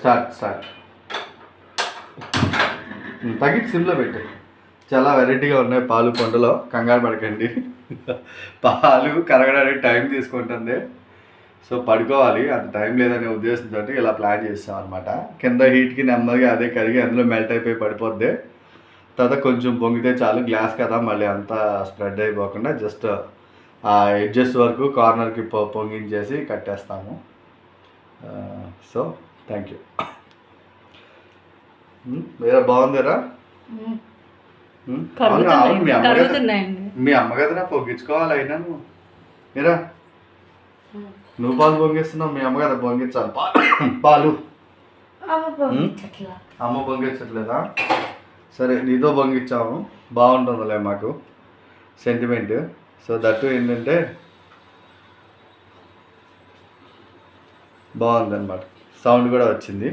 Start తగ్గి సిమ్లో పెట్టు. చాలా వెరైటీగా ఉన్నాయి పాలు కొండలో, కంగారు పడకండి. పాలు కరగడానికి టైం తీసుకుంటుంది. సో పడుకోవాలి, అంత టైం లేదనే ఉద్దేశంతో ఇలా ప్లాన్ చేస్తాం అనమాట. కింద హీట్కి నెమ్మదిగా అదే కరిగి అందులో మెల్ట్ అయిపోయి పడిపోద్ది. తర్వాత కొంచెం పొంగితే చాలు, గ్లాస్ కదా మళ్ళీ అంతా స్ప్రెడ్ అయిపోకుండా జస్ట్ ఆ ఎడ్జెస్ వరకు కార్నర్కి పొంగించేసి కట్టేస్తాము. So thank you. వేరే బాగుందిరా? మీ అమ్మ కదరా పొంగించుకోవాలి. అయినా మీరా నువ్వు పాలు పొంగిస్తున్నావు, మీ అమ్మ కదా పొంగించాలి పాలు. అమ్మ పొంగించట్లేదా? సరే నీతో పొంగించాము, బాగుంటుందిలే మాకు సెంటిమెంట్. సో దట్టు ఏంటంటే బాగుంది అనమాట, సౌండ్ కూడా వచ్చింది.